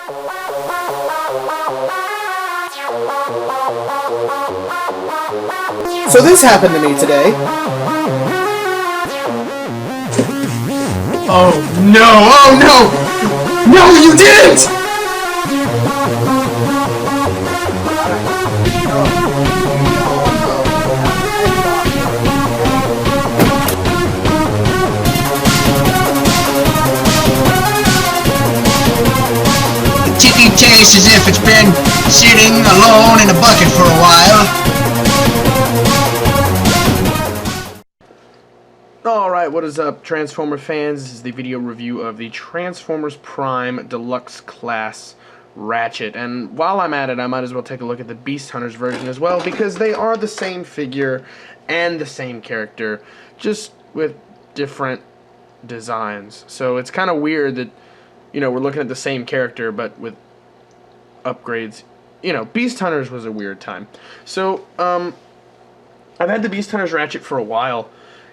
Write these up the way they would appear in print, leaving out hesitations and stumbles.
So this happened to me today. Oh no! Oh no! No, you didn't! The chicken tastes as if it's been sitting alone in a bucket for a while. Alright, what is up, Transformer fans? This is the video review of the Transformers Prime Deluxe Class Ratchet. And while I'm at it, I might as well take a look at the Beast Hunters version as well, because they are the same figure and the same character, just with different designs. So it's kind of weird that, you know, we're looking at the same character, but with upgrades. You know, Beast Hunters was a weird time. So, I've had the Beast Hunters Ratchet for a while.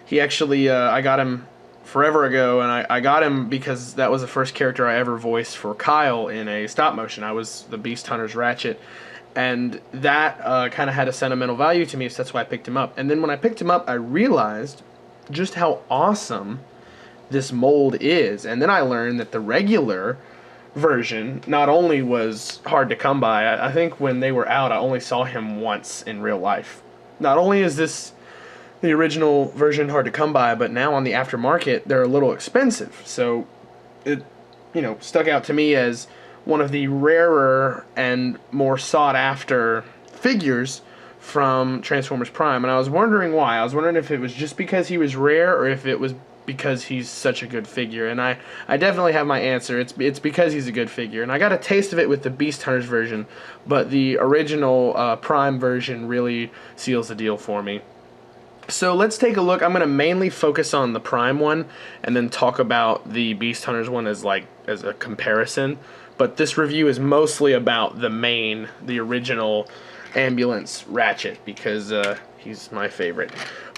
He actually, I got him forever ago, and I got him because that was the first character I ever voiced for Kyle in a stop motion. I was the Beast Hunters Ratchet, and that kind of had a sentimental value to me, so that's why I picked him up. And then when I picked him up, I realized just how awesome this mold is, and then I learned that the regular version not only was hard to come by, I think when they were out, I only saw him once in real life. Not only is this the original version hard to come by, but now on the aftermarket they're a little expensive, so it, you know, stuck out to me as one of the rarer and more sought after figures from Transformers Prime. And I was wondering why. I was wondering if it was just because he was rare, or if it was because he's such a good figure. And I definitely have my answer. It's because he's a good figure, and I got a taste of it with the Beast Hunters version, but the original Prime version really seals the deal for me. So let's take a look. I'm going to mainly focus on the Prime one and then talk about the Beast Hunters one as a comparison. But this review is mostly about the original Ambulance Ratchet, because he's my favorite.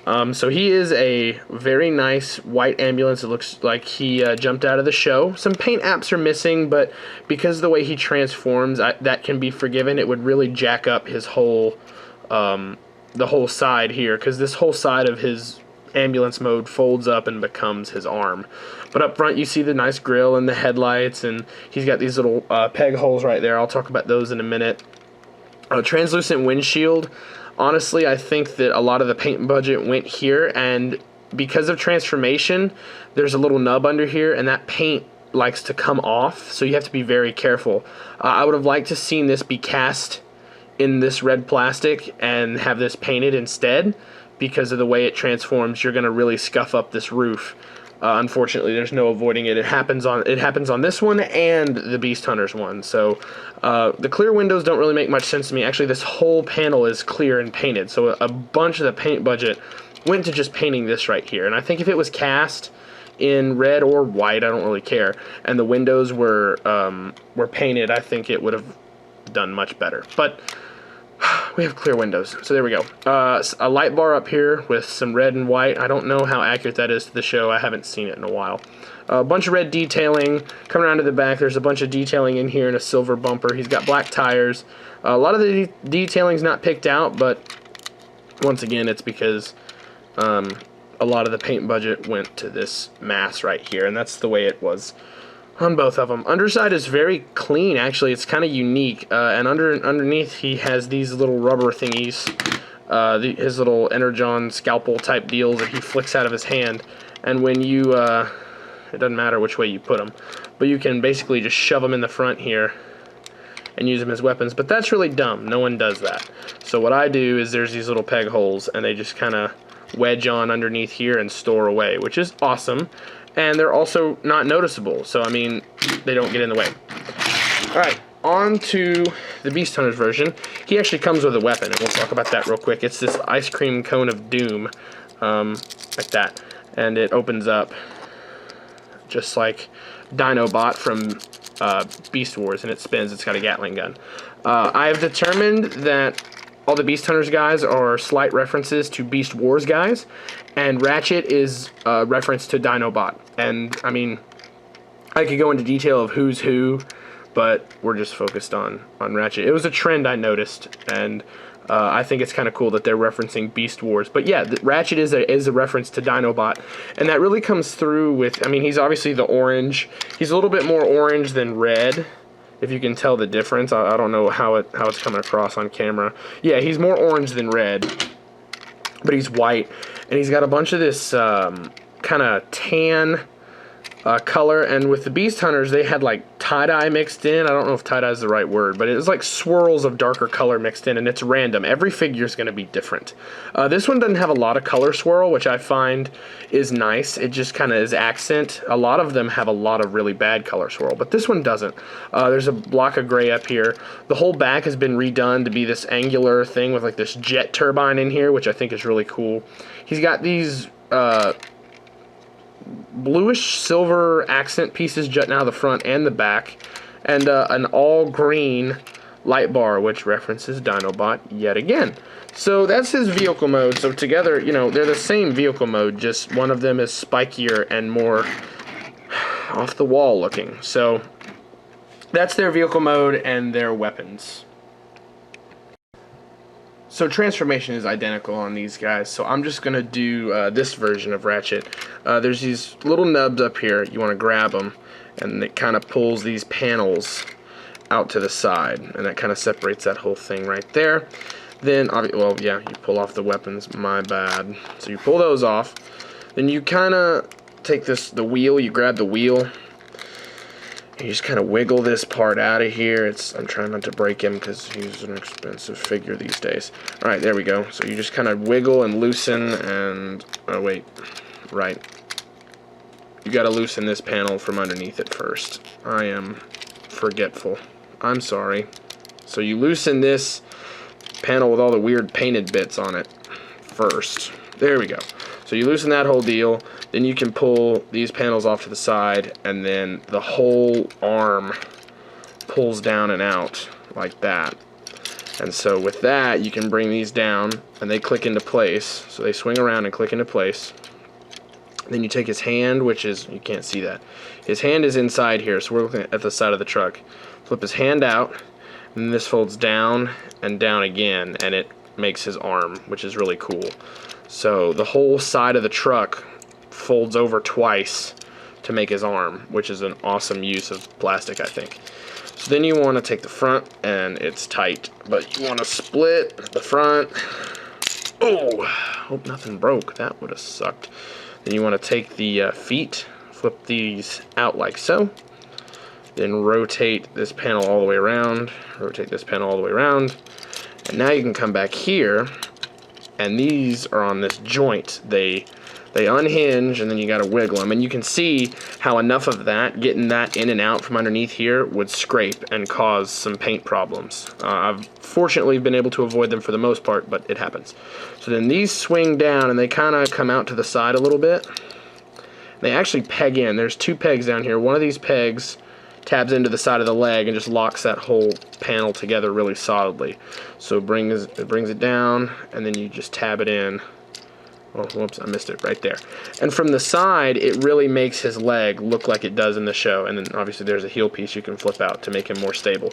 So he is a very nice white ambulance. It looks like he jumped out of the show. Some paint apps are missing, but because of the way he transforms, that can be forgiven. It would really jack up his whole the whole side here, because this whole side of his ambulance mode folds up and becomes his arm. But up front you see the nice grill and the headlights, and he's got these little peg holes right there. I'll talk about those in a minute. Translucent windshield. Honestly, I think that a lot of the paint budget went here, and because of transformation, there's a little nub under here, and that paint likes to come off, so you have to be very careful. I would have liked to seen this be cast in this red plastic and have this painted instead. Because of the way it transforms, you're going to really scuff up this roof. Unfortunately, there's no avoiding it. It happens on this one and the Beast Hunters one. So the clear windows don't really make much sense to me. Actually, this whole panel is clear and painted, so a bunch of the paint budget went to just painting this right here. And I think if it was cast in red or white, I don't really care, and the windows were painted, I think it would have done much better. But we have clear windows, so there we go. A light bar up here with some red and white. I don't know how accurate that is to the show. I haven't seen it in a while. A bunch of red detailing. Coming around to the back, there's a bunch of detailing in here and a silver bumper. He's got black tires. A lot of the detailing's not picked out, but once again, it's because a lot of the paint budget went to this mass right here, and that's the way it was on both of them. Underside is very clean, actually. It's kind of unique. And underneath, he has these little rubber thingies, his little Energon scalpel type deals that he flicks out of his hand. And when you, it doesn't matter which way you put them, but you can basically just shove them in the front here and use them as weapons. But that's really dumb. No one does that. So what I do is there's these little peg holes, and they just kind of wedge on underneath here and store away, which is awesome. And they're also not noticeable, so I mean, they don't get in the way. Alright, on to the Beast Hunters version. He actually comes with a weapon, and we'll talk about that real quick. It's this ice cream cone of doom, like that. And it opens up just like Dinobot from Beast Wars, and it spins. It's got a Gatling gun. I have determined that all the Beast Hunters guys are slight references to Beast Wars guys, and Ratchet is a reference to Dinobot. And, I mean, I could go into detail of who's who, but we're just focused on Ratchet. It was a trend I noticed, and I think it's kind of cool that they're referencing Beast Wars. But yeah, Ratchet is a reference to Dinobot, and that really comes through with, I mean, he's obviously the orange. He's a little bit more orange than red, if you can tell the difference. I don't know how it's coming across on camera. Yeah, he's more orange than red, but he's white, and he's got a bunch of this kind of tan color, and with the Beast Hunters, they had like tie-dye mixed in. I don't know if tie-dye is the right word, but it was like swirls of darker color mixed in, and it's random. Every figure is going to be different. This one doesn't have a lot of color swirl, which I find is nice. It just kind of is accent. A lot of them have a lot of really bad color swirl, but this one doesn't. There's a block of gray up here. The whole back has been redone to be this angular thing with like this jet turbine in here, which I think is really cool. He's got these bluish silver accent pieces jutting out of the front and the back, and an all green light bar, which references Dinobot yet again. So that's his vehicle mode. So together, you know, they're the same vehicle mode, just one of them is spikier and more off the wall looking. So that's their vehicle mode and their weapons. So transformation is identical on these guys, so I'm just going to do this version of Ratchet. There's these little nubs up here. You want to grab them, and it kind of pulls these panels out to the side, and that kind of separates that whole thing right there. Then, well, yeah, you pull off the weapons, my bad. So you pull those off, then you kind of take the wheel, you grab the wheel, you just kind of wiggle this part out of here. I'm trying not to break him because he's an expensive figure these days. Alright, there we go. So you just kind of wiggle and loosen and... oh, wait. Right. You got to loosen this panel from underneath it first. I am forgetful. I'm sorry. So you loosen this panel with all the weird painted bits on it first. There we go. So you loosen that whole deal, then you can pull these panels off to the side, and then the whole arm pulls down and out like that. And so with that, you can bring these down, and they click into place. So they swing around and click into place. Then you take his hand, which is, you can't see that. His hand is inside here, so we're looking at the side of the truck. Flip his hand out, and this folds down and down again, and it makes his arm, which is really cool. So the whole side of the truck folds over twice to make his arm, which is an awesome use of plastic, I think. So then you want to take the front, and it's tight, but you want to split the front. Oh, hope nothing broke. That would have sucked. Then you want to take the feet, flip these out like so. Then rotate this panel all the way around. Rotate this panel all the way around. And now you can come back here, and these are on this joint. They unhinge, and then you got to wiggle them. And you can see how enough of that, getting that in and out from underneath here, would scrape and cause some paint problems. I've fortunately been able to avoid them for the most part, but it happens. So then these swing down, and they kind of come out to the side a little bit. They actually peg in. There's two pegs down here. One of these pegs tabs into the side of the leg and just locks that whole panel together really solidly. So it brings it down, and then you just tab it in. Oh, whoops, I missed it right there. And from the side, it really makes his leg look like it does in the show. And then obviously there's a heel piece you can flip out to make him more stable.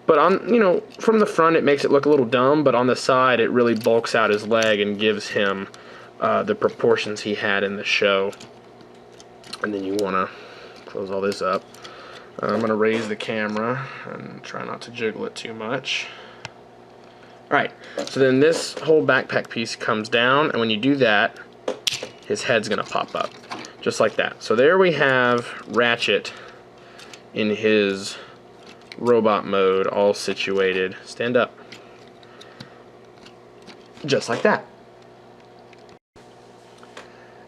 But on, you know, from the front it makes it look a little dumb, but on the side it really bulks out his leg and gives him the proportions he had in the show. And then you want to close all this up. I'm going to raise the camera and try not to jiggle it too much. Alright, so then this whole backpack piece comes down, and when you do that, his head's going to pop up. Just like that. So there we have Ratchet in his robot mode, all situated. Stand up. Just like that.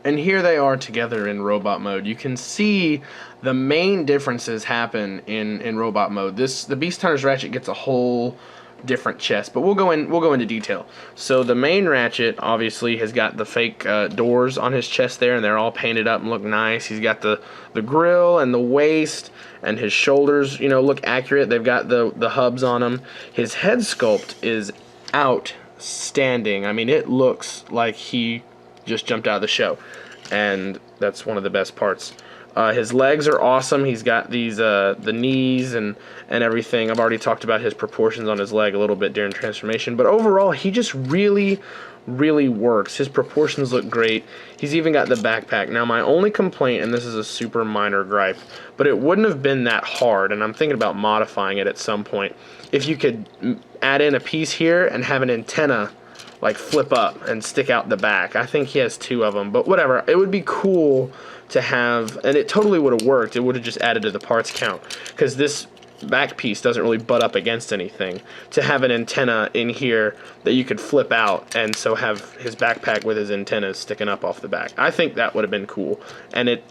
And here they are together in robot mode. You can see the main differences happen in robot mode. The Beast Hunter's Ratchet gets a whole different chest, but we'll go into detail. So the main Ratchet obviously has got the fake doors on his chest there, and they're all painted up and look nice. He's got the grill and the waist, and his shoulders, you know, look accurate. They've got the hubs on them. His head sculpt is outstanding. I mean, it looks like he just jumped out of the show, and that's one of the best parts. His legs are awesome. He's got these the knees and everything. I've already talked about his proportions on his leg a little bit during transformation, but overall he just really works. His proportions look great. He's even got the backpack. Now my only complaint, and this is a super minor gripe, but it wouldn't have been that hard, and I'm thinking about modifying it at some point, if you could add in a piece here and have an antenna like flip up and stick out the back. I think he has 2 of them, but whatever. It would be cool to have, and it totally would have worked. It would have just added to the parts count, because this back piece doesn't really butt up against anything. To have an antenna in here that you could flip out, and so have his backpack with his antennas sticking up off the back. I think that would have been cool, and it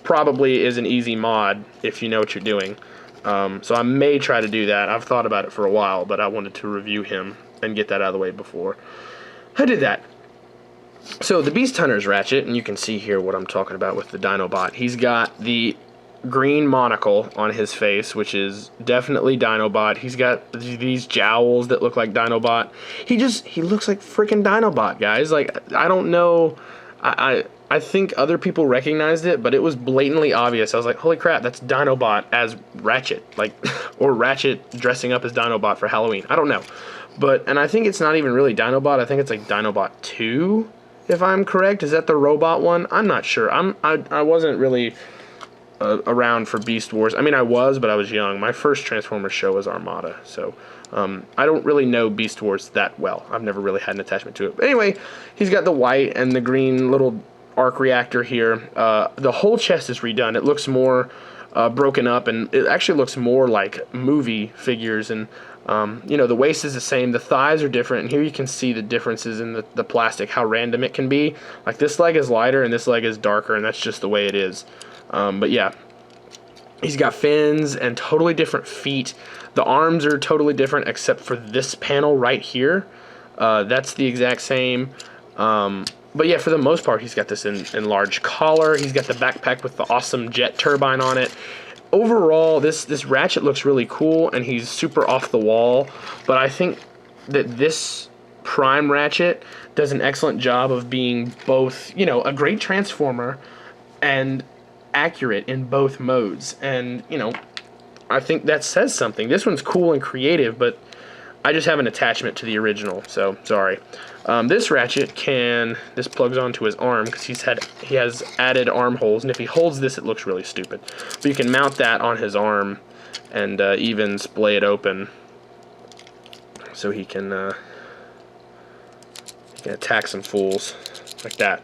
probably is an easy mod if you know what you're doing. So I may try to do that. I've thought about it for a while, but I wanted to review him and get that out of the way before I did that. So the Beast Hunter's Ratchet, and you can see here what I'm talking about with the Dinobot. He's got the green monocle on his face, which is definitely Dinobot. He's got these jowls that look like Dinobot. He looks like freaking Dinobot, guys. Like, I don't know. I think other people recognized it, but it was blatantly obvious. I was like, holy crap, that's Dinobot as Ratchet. Like, or Ratchet dressing up as Dinobot for Halloween. I don't know. And I think it's not even really Dinobot. I think it's like Dinobot 2, if I'm correct. Is that the robot one? I'm not sure. I wasn't really around for Beast Wars. I mean, I was, but I was young. My first Transformers show was Armada, so I don't really know Beast Wars that well. I've never really had an attachment to it. But anyway, he's got the white and the green little arc reactor here. The whole chest is redone. It looks more broken up, and it actually looks more like movie figures, and you know, the waist is the same, the thighs are different, and here you can see the differences in the plastic, how random it can be. Like, this leg is lighter and this leg is darker, and that's just the way it is. But yeah, he's got fins and totally different feet. The arms are totally different except for this panel right here. That's the exact same. But yeah, for the most part, he's got this enlarged collar. He's got the backpack with the awesome jet turbine on it. Overall, this Ratchet looks really cool, and he's super off the wall, but I think that this Prime Ratchet does an excellent job of being both, you know, a great Transformer and accurate in both modes, and, you know, I think that says something. This one's cool and creative, but I just have an attachment to the original, so sorry. This Ratchet this plugs onto his arm because he has added arm holes, and if he holds this, it looks really stupid. But you can mount that on his arm and even splay it open so he can attack some fools like that.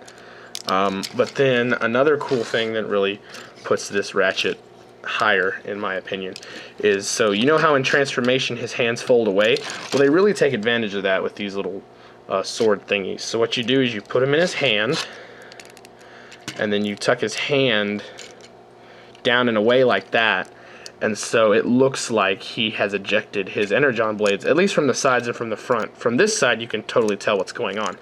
But then another cool thing that really puts this Ratchet higher, in my opinion, is, so you know how in transformation his hands fold away? Well, they really take advantage of that with these little sword thingies. So what you do is you put him in his hand, and then you tuck his hand down and away like that, and so it looks like he has ejected his energon blades, at least from the sides and from the front. From this side, you can totally tell what's going on.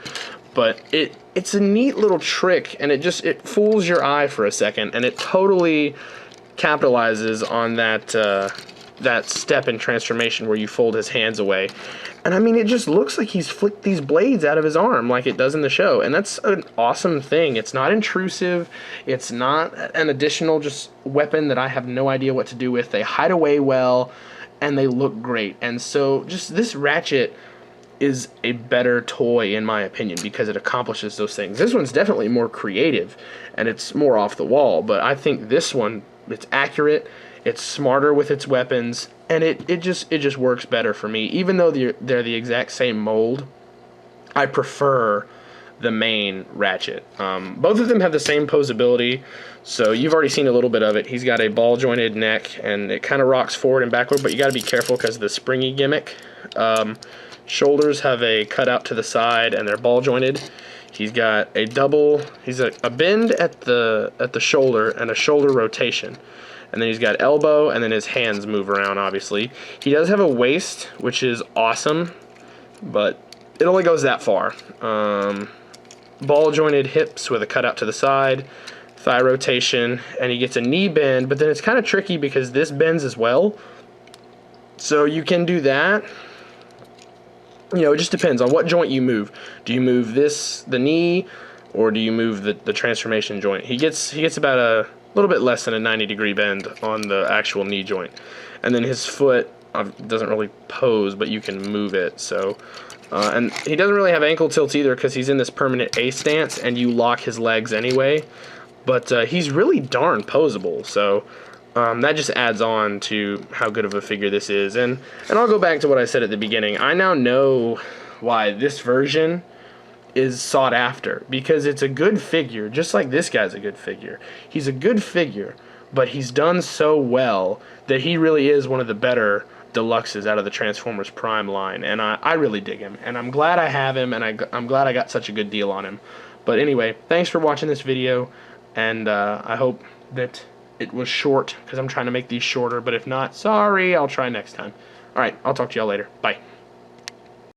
But it's a neat little trick, and it fools your eye for a second, and it totally capitalizes on that step in transformation where you fold his hands away. And I mean, it just looks like he's flicked these blades out of his arm like it does in the show, and that's an awesome thing. It's not intrusive, it's not an additional just weapon that I have no idea what to do with. They hide away well, and they look great. And so just this Ratchet is a better toy, in my opinion, because it accomplishes those things. This one's definitely more creative, and it's more off the wall, but I think this one, it's accurate, it's smarter with its weapons, and it just works better for me. Even though they're the exact same mold, I prefer the main Ratchet. Both of them have the same posability, so you've already seen a little bit of it. He's got a ball jointed neck, and it kind of rocks forward and backward, but you got to be careful because of the springy gimmick. Shoulders have a cutout to the side, and they're ball jointed. He's got a bend at the shoulder and a shoulder rotation. And then he's got elbow, and then his hands move around, obviously. He does have a waist, which is awesome, but it only goes that far. Ball-jointed hips with a cutout to the side, thigh rotation, and he gets a knee bend, but then it's kind of tricky because this bends as well. So you can do that. You know, it just depends on what joint you move. Do you move the knee, or do you move the transformation joint? He gets about little bit less than a 90-degree bend on the actual knee joint. And then his foot doesn't really pose, but you can move it. So, and he doesn't really have ankle tilt either because he's in this permanent A stance, and you lock his legs anyway. But he's really darn posable, so that just adds on to how good of a figure this is. And I'll go back to what I said at the beginning. I now know why this version is sought after, because it's a good figure, just like this guy's a good figure. He's a good figure, but he's done so well that he really is one of the better deluxes out of the Transformers Prime line, and I really dig him, and I'm glad I have him, and I'm glad I got such a good deal on him. But anyway, thanks for watching this video, and I hope that it was short, because I'm trying to make these shorter, but if not, sorry, I'll try next time. Alright, I'll talk to y'all later. Bye.